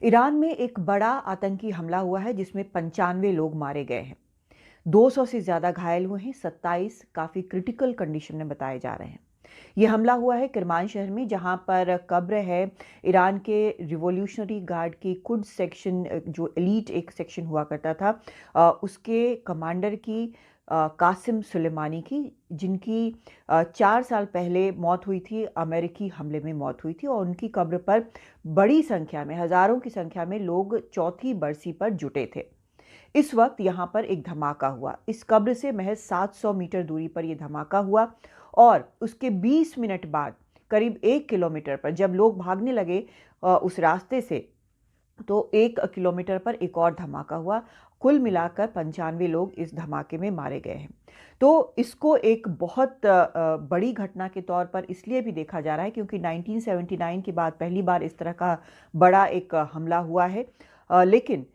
Iran में एक बड़ा आतंकी हमला हुआ है जिसमें 95 लोग मारे गए हैं। 200 से ज़्यादा घायल हुए हैं, 27 काफ़ी क्रिटिकल कंडीशन में बताए जा रहे हैं। यह हमला हुआ है किरमान शहर में, जहां पर कब्र है ईरान के रिवॉल्यूशनरी गार्ड की कुड्स सेक्शन, जो एलीट एक सेक्शन हुआ करता था, उसके कमांडर की, कासिम सुलेमानी की, जिनकी 4 साल पहले मौत हुई थी। अमेरिकी हमले में मौत हुई थी और उनकी कब्र पर बड़ी संख्या में, हजारों की संख्या में लोग चौथी बरसी पर जुटे थे। इस वक्त यहाँ पर एक धमाका हुआ। इस कब्र से महज 700 मीटर दूरी पर यह धमाका हुआ और उसके 20 मिनट बाद करीब 1 किलोमीटर पर जब लोग भागने लगे उस रास्ते से, तो 1 किलोमीटर पर एक और धमाका हुआ। कुल मिलाकर 95 लोग इस धमाके में मारे गए हैं। तो इसको एक बहुत बड़ी घटना के तौर पर इसलिए भी देखा जा रहा है क्योंकि 1979 के बाद पहली बार इस तरह का बड़ा एक हमला हुआ है। लेकिन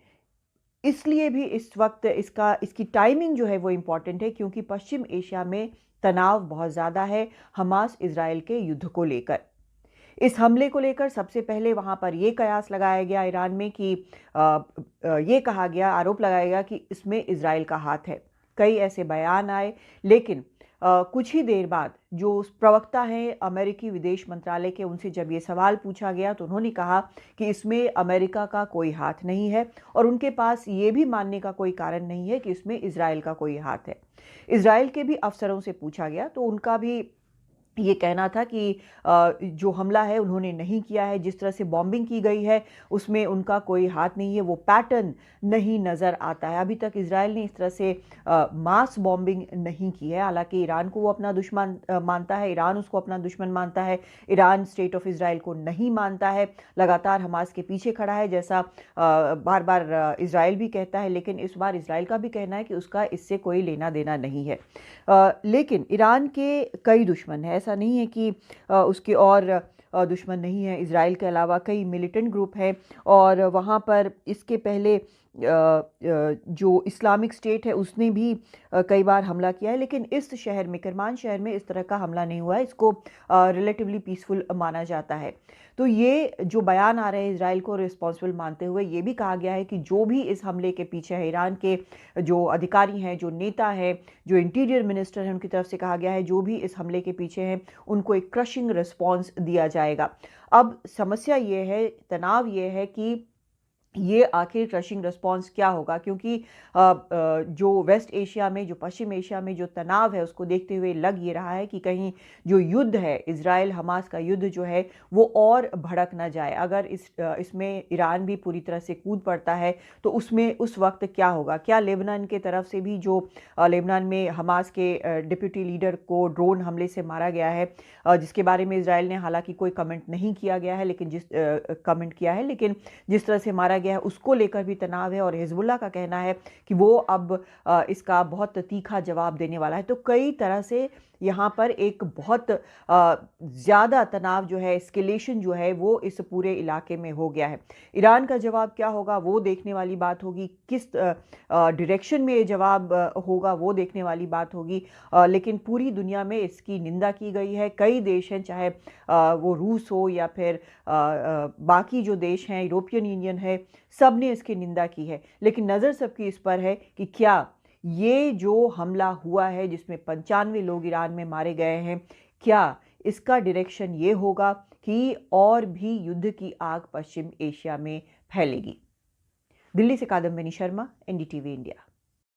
इसलिए भी इस वक्त इसकी टाइमिंग जो है वो इम्पॉर्टेंट है क्योंकि पश्चिम एशिया में तनाव बहुत ज़्यादा है हमास इजराइल के युद्ध को लेकर। इस हमले को लेकर सबसे पहले वहां पर यह कयास लगाया गया ईरान में कि ये कहा गया, आरोप लगाया गया कि इसमें इजराइल का हाथ है। कई ऐसे बयान आए, लेकिन कुछ ही देर बाद जो प्रवक्ता हैं अमेरिकी विदेश मंत्रालय के, उनसे जब ये सवाल पूछा गया तो उन्होंने कहा कि इसमें अमेरिका का कोई हाथ नहीं है और उनके पास ये भी मानने का कोई कारण नहीं है कि इसमें इजराइल का कोई हाथ है। इजराइल के भी अफसरों से पूछा गया तो उनका भी ये कहना था कि जो हमला है उन्होंने नहीं किया है, जिस तरह से बॉम्बिंग की गई है उसमें उनका कोई हाथ नहीं है, वो पैटर्न नहीं नज़र आता है। अभी तक इजराइल ने इस तरह से मास बॉम्बिंग नहीं की है। हालांकि ईरान को वो अपना दुश्मन मानता है, ईरान उसको अपना दुश्मन मानता है। ईरान स्टेट ऑफ इजराइल को नहीं मानता है, लगातार हमास के पीछे खड़ा है, जैसा बार बार इजराइल भी कहता है। लेकिन इस बार इजराइल का भी कहना है कि उसका इससे कोई लेना देना नहीं है। लेकिन ईरान के कई दुश्मन हैं, ऐसा नहीं है कि उसके और दुश्मन नहीं है। इजराइल के अलावा कई मिलिटेंट ग्रुप हैं और वहाँ पर इसके पहले जो इस्लामिक स्टेट है उसने भी कई बार हमला किया है। लेकिन इस शहर में, किरमान शहर में, इस तरह का हमला नहीं हुआ है। इसको रिलेटिवली पीसफुल माना जाता है। तो ये जो बयान आ रहे हैं इजराइल को रिस्पॉन्सिबल मानते हुए, ये भी कहा गया है कि जो भी इस हमले के पीछे है, ईरान के जो अधिकारी हैं, जो नेता हैं, जो इंटीरियर मिनिस्टर हैं, उनकी तरफ से कहा गया है जो भी इस हमले के पीछे हैं उनको एक क्रशिंग रिस्पॉन्स दिया जाएगा। अब समस्या ये है, तनाव ये है कि ये आखिर क्रशिंग रिस्पॉन्स क्या होगा, क्योंकि जो वेस्ट एशिया में, जो पश्चिम एशिया में जो तनाव है उसको देखते हुए लग ये रहा है कि कहीं जो युद्ध है, इजराइल हमास का युद्ध जो है वो और भड़क ना जाए। अगर इसमें ईरान भी पूरी तरह से कूद पड़ता है तो उसमें उस वक्त क्या होगा? क्या लेबनान के तरफ से भी, जो लेबनान में हमास के डिप्टी लीडर को ड्रोन हमले से मारा गया है, जिसके बारे में इजराइल ने हालांकि कोई कमेंट नहीं किया गया है, लेकिन कमेंट किया है, लेकिन जिस तरह से मारा गया है उसको लेकर भी तनाव है और हिजबुल्लाह का कहना है कि वो अब इसका बहुत तीखा जवाब देने वाला है। तो कई तरह से यहाँ पर एक बहुत ज़्यादा तनाव जो है, एस्केलेशन जो है वो इस पूरे इलाके में हो गया है। ईरान का जवाब क्या होगा वो देखने वाली बात होगी, किस डायरेक्शन में ये जवाब होगा वो देखने वाली बात होगी। लेकिन पूरी दुनिया में इसकी निंदा की गई है। कई देश हैं, चाहे वो रूस हो या फिर बाकी जो देश हैं, यूरोपियन यूनियन है, सब ने इसकी निंदा की है। लेकिन नज़र सबकी इस पर है कि क्या ये जो हमला हुआ है जिसमें 95 लोग ईरान में मारे गए हैं, क्या इसका डायरेक्शन ये होगा कि और भी युद्ध की आग पश्चिम एशिया में फैलेगी? दिल्ली से कादम्बिनी शर्मा, एनडीटीवी इंडिया।